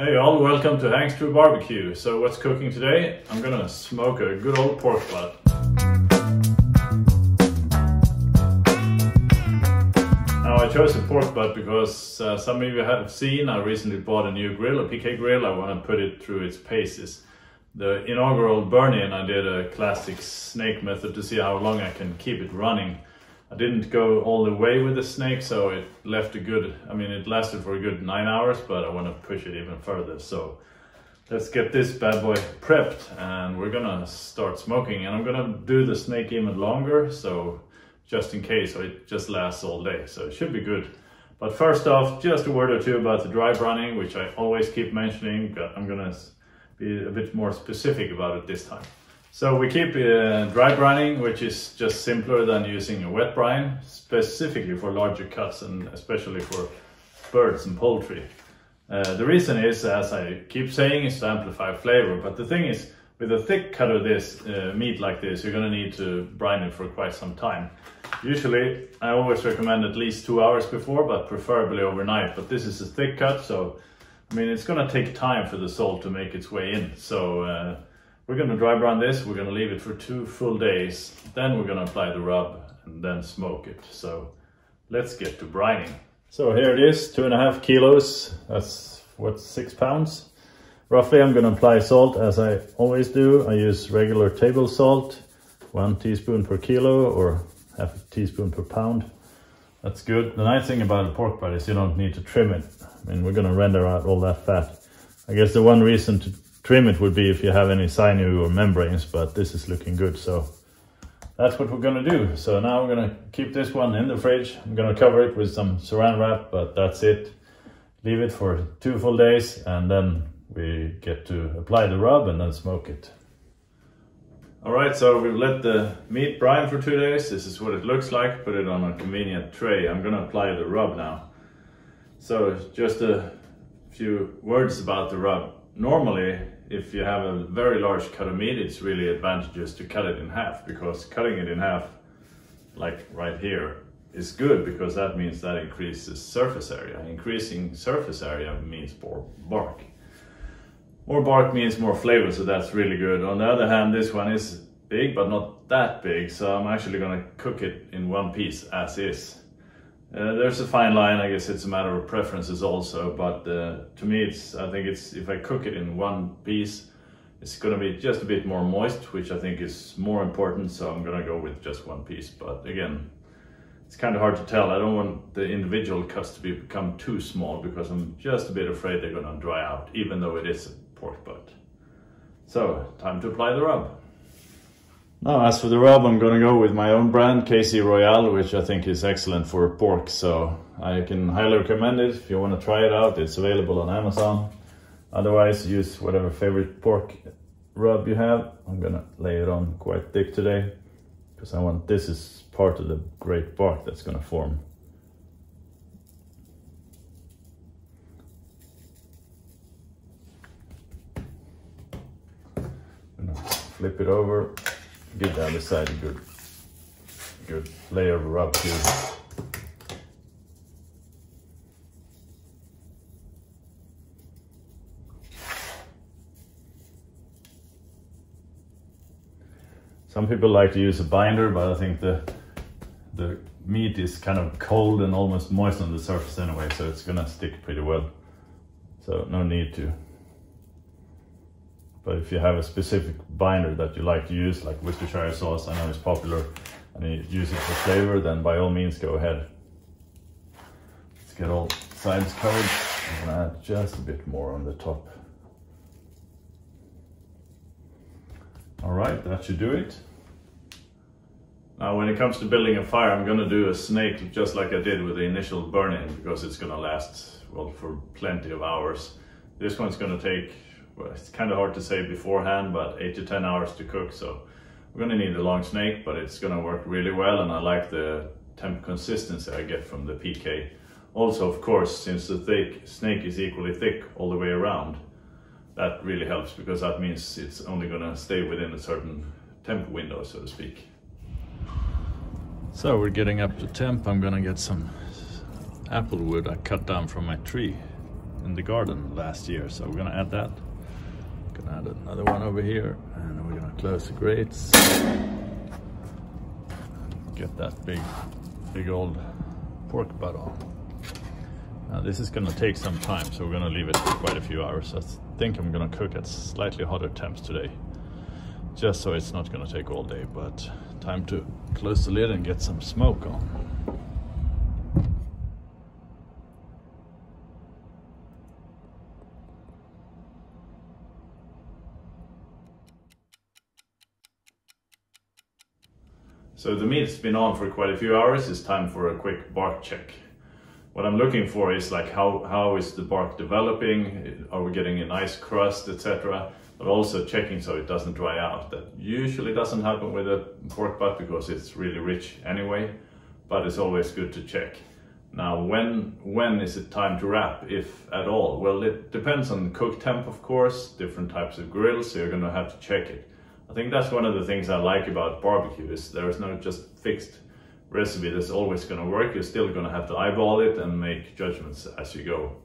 Hey all, welcome to Hank's True Barbecue. So what's cooking today? I'm gonna smoke a good old pork butt. Now I chose a pork butt because some of you have seen I recently bought a new grill, a PK grill. I want to put it through its paces. The inaugural burn-in, I did a classic snake method to see how long I can keep it running. I didn't go all the way with the snake, so it left a good, it lasted for a good 9 hours, but I want to push it even further. So let's get this bad boy prepped and we're gonna start smoking, and I'm gonna do the snake even longer, so just in case, so it just lasts all day, so it should be good. But first off, just a word or two about the dry brining, which I always keep mentioning, but I'm gonna be a bit more specific about it this time. So we keep dry brining, which is just simpler than using a wet brine, specifically for larger cuts and especially for birds and poultry. The reason is, as I keep saying, is to amplify flavor. But the thing is, with a thick cut of this meat like this, you're going to need to brine it for quite some time. Usually, I always recommend at least 2 hours before, but preferably overnight. But this is a thick cut, so it's going to take time for the salt to make its way in. So we're going to dry brine this, we're going to leave it for 2 full days, then we're going to apply the rub and then smoke it. So let's get to brining. So here it is, 2.5 kilos, that's what, 6 pounds? Roughly. I'm going to apply salt as I always do. I use regular table salt, 1 teaspoon per kilo or half a teaspoon per pound. That's good. The nice thing about a pork butt is you don't need to trim it. We're going to render out all that fat. I guess the one reason to trim it would be if you have any sinew or membranes, but this is looking good, so that's what we're gonna do. So now we're gonna keep this one in the fridge. I'm gonna cover it with some saran wrap, but that's it. Leave it for 2 full days and then we get to apply the rub and then smoke it. All right, so we've let the meat brine for 2 days. This is what it looks like. Put it on a convenient tray. I'm gonna apply the rub now. So just a few words about the rub. Normally, if you have a very large cut of meat, it's really advantageous to cut it in half, because cutting it in half, like right here, is good because that means that increases surface area. Increasing surface area means more bark. More bark means more flavor, so that's really good. On the other hand, this one is big, but not that big, so I'm actually gonna cook it in one piece as is. There's a fine line. I guess it's a matter of preferences also, but to me I think if I cook it in one piece, it's going to be just a bit more moist, which I think is more important, so I'm going to go with just one piece. But again, it's kind of hard to tell. I don't want the individual cuts to become too small, because I'm just a bit afraid they're going to dry out, even though it is a pork butt. So, time to apply the rub. Now, as for the rub, I'm going to go with my own brand, KC Royale, which I think is excellent for pork. So I can highly recommend it if you want to try it out. It's available on Amazon. Otherwise, use whatever favorite pork rub you have. I'm going to lay it on quite thick today, because this is part of the great bark that's going to form. I'm going to flip it over. Give the other side a good layer of rub too. Some people like to use a binder, but I think the meat is kind of cold and almost moist on the surface anyway, so it's gonna stick pretty well. So no need to. But if you have a specific binder that you like to use, like Worcestershire sauce, I know it's popular, and you use it for flavor, then by all means go ahead. Let's get all sides covered. I'm gonna add just a bit more on the top. All right, that should do it. Now, when it comes to building a fire, I'm gonna do a snake just like I did with the initial burn-in, because it's gonna last, well, for plenty of hours. This one's gonna take, well, it's kind of hard to say beforehand, but 8 to 10 hours to cook. So we're going to need a long snake, but it's going to work really well. And I like the temp consistency I get from the PK. Also, of course, since the snake is equally thick all the way around, that really helps, because that means it's only going to stay within a certain temp window, so to speak. So we're getting up to temp. I'm going to get some apple wood I cut down from my tree. in the garden last year, so we're gonna add that. Gonna add another one over here, and we're gonna close the grates. Get that big old pork butt on. Now this is gonna take some time, so we're gonna leave it for quite a few hours. I think I'm gonna cook at slightly hotter temps today, just so it's not gonna take all day, but time to close the lid and get some smoke on. So the meat's been on for quite a few hours. It's time for a quick bark check. What I'm looking for is like how is the bark developing? Are we getting a nice crust, etc.? But also checking so it doesn't dry out. That usually doesn't happen with a pork butt because it's really rich anyway, but it's always good to check. Now when is it time to wrap, if at all? Well, it depends on the cook temp, of course, different types of grills, so you're gonna have to check it. I think that's one of the things I like about barbecue, is there is no just fixed recipe that's always going to work. You're still going to have to eyeball it and make judgments as you go.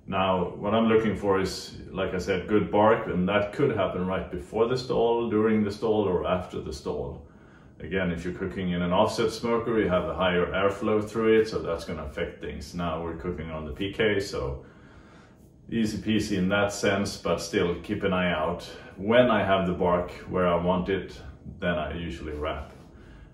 Now, what I'm looking for is, like I said, good bark, and that could happen right before the stall, during the stall, or after the stall. Again, if you're cooking in an offset smoker, you have a higher airflow through it, so that's going to affect things. Now we're cooking on the PK, so easy peasy in that sense, but still keep an eye out. When I have the bark where I want it, then I usually wrap,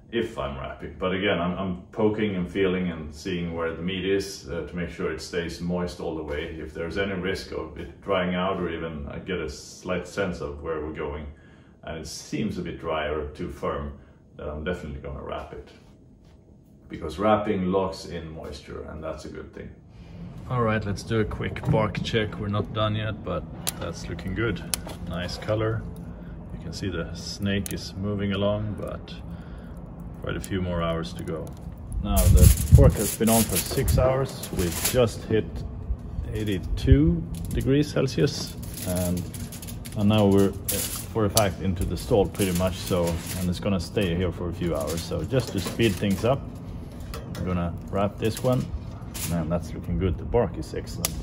if I'm wrapping. But again, I'm poking and feeling and seeing where the meat is to make sure it stays moist all the way. If there's any risk of it drying out, or even I get a slight sense of where we're going and it seems a bit dry or too firm, then I'm definitely going to wrap it, because wrapping locks in moisture, and that's a good thing. All right, let's do a quick bark check. We're not done yet, but that's looking good. Nice color. You can see the snake is moving along, but quite a few more hours to go. Now the pork has been on for 6 hours. We've just hit 82 degrees Celsius, and now we're for a fact into the stall pretty much, so, and it's gonna stay here for a few hours. So just to speed things up, I'm gonna wrap this one. Man, that's looking good. The bark is excellent.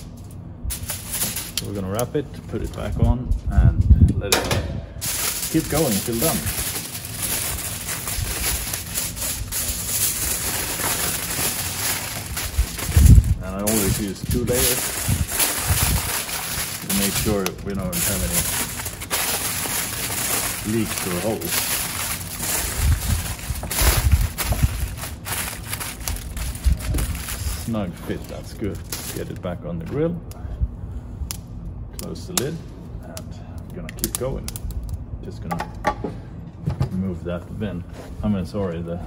So we're gonna wrap it, put it back on, and let it keep going till done. And I always use 2 layers to make sure we don't have any leaks or holes. Snug fit, that's good. Get it back on the grill, close the lid, and I'm gonna keep going. Just gonna remove that vent. The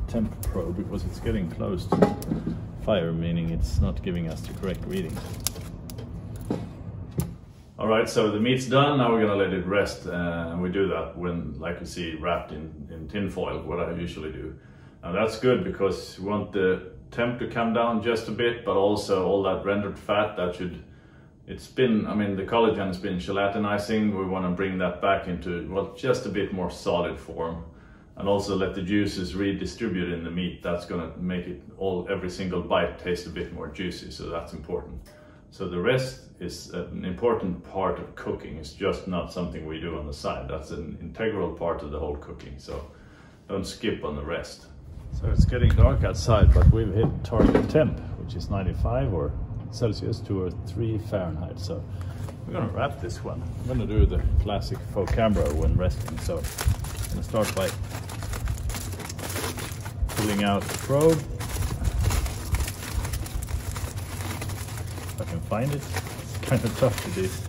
temp probe, because it's getting close to fire, meaning it's not giving us the correct reading. All right, so the meat's done. Now we're gonna let it rest, and we do that when, like you see, wrapped in tin foil, what I usually do. Now that's good because we want the temp to come down just a bit, but also all that rendered fat that it's been, the collagen has been gelatinizing. We want to bring that back into, well, just a bit more solid form, and also let the juices redistribute in the meat. That's going to make it every single bite taste a bit more juicy, so that's important. So the rest is an important part of cooking. It's just not something we do on the side. That's an integral part of the whole cooking, so don't skip on the rest. So it's getting dark outside, but we've hit target temp, which is 95 or Celsius, 2 or 3 Fahrenheit. So we're gonna wrap this one. I'm gonna do the classic faux camera when resting. So I'm gonna start by pulling out the probe. If I can find it. It's kind of tough with these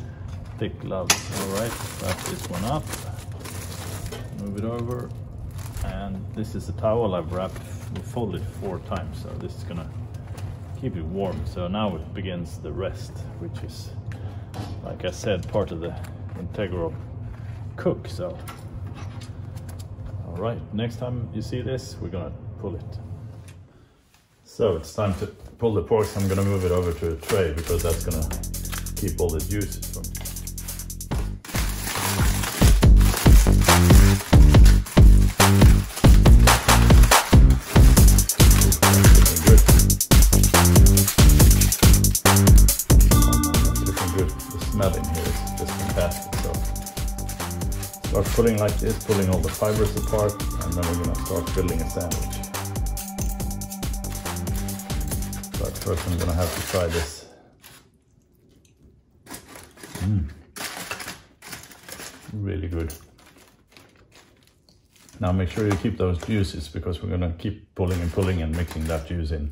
thick gloves. All right, wrap this one up, move it over. And this is a towel I've wrapped, folded 4 times, so this is gonna keep it warm. So now it begins the rest, which is, like I said, part of the integral cook. So, all right, next time you see this, we're gonna pull it. So it's time to pull the pork. So I'm gonna move it over to a tray, because that's gonna keep all the juices from. The smell in here is just fantastic. So start pulling like this, pulling all the fibers apart, and then we're gonna start building a sandwich. But first I'm gonna have to try this. Really good. Now make sure you keep those juices, because we're gonna keep pulling and mixing that juice in.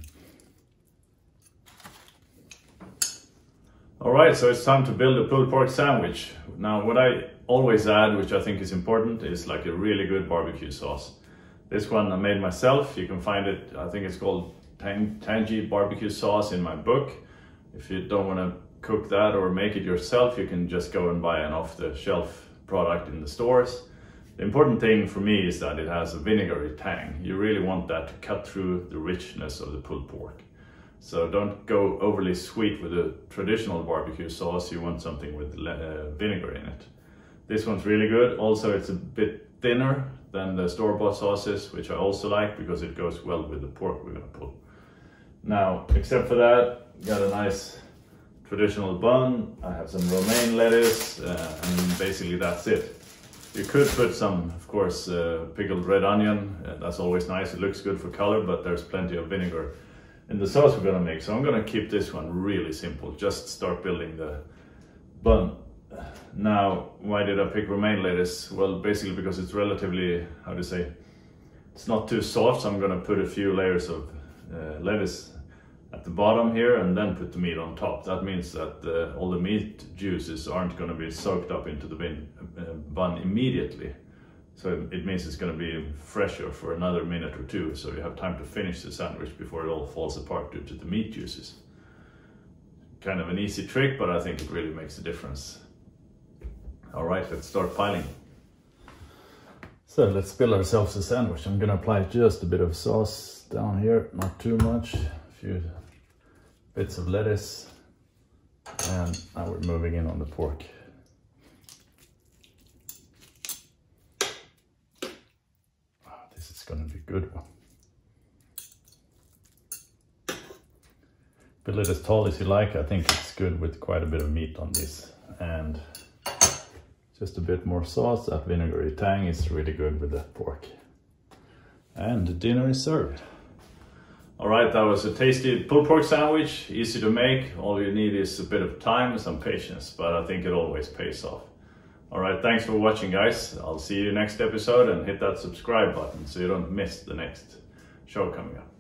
Alright, so it's time to build a pulled pork sandwich. Now what I always add, which I think is important, is like a really good barbecue sauce. This one I made myself. You can find it, I think it's called tangy barbecue sauce in my book. If you don't want to cook that or make it yourself, you can just go and buy an off-the-shelf product in the stores. The important thing for me is that it has a vinegary tang. You really want that to cut through the richness of the pulled pork. So don't go overly sweet with a traditional barbecue sauce. You want something with vinegar in it. This one's really good. Also, it's a bit thinner than the store-bought sauces, which I also like because it goes well with the pork we're gonna pull. Now, except for that, got a nice traditional bun. I have some romaine lettuce, and basically that's it. You could put some, of course, pickled red onion. That's always nice. It looks good for color, but there's plenty of vinegar in the sauce we're gonna make. So I'm gonna keep this one really simple. Just start building the bun. Now, why did I pick romaine lettuce? Well, basically because it's relatively, how to say, it's not too soft. So I'm gonna put a few layers of lettuce at the bottom here and then put the meat on top. That means that all the meat juices aren't going to be soaked up into the bun immediately. So it means it's going to be fresher for another minute or two, so you have time to finish the sandwich before it all falls apart due to the meat juices. Kind of an easy trick, but I think it really makes a difference. All right, let's start piling. So let's build ourselves a sandwich. I'm going to apply just a bit of sauce down here, not too much. A few bits of lettuce, and now we're moving in on the pork. This is going to be a good one. Build it as tall as you like. I think it's good with quite a bit of meat on this, and just a bit more sauce. That vinegary tang is really good with the pork. And the dinner is served. All right, that was a tasty pulled pork sandwich, easy to make. All you need is a bit of time and some patience, but I think it always pays off. All right, thanks for watching, guys. I'll see you next episode, and hit that subscribe button so you don't miss the next show coming up.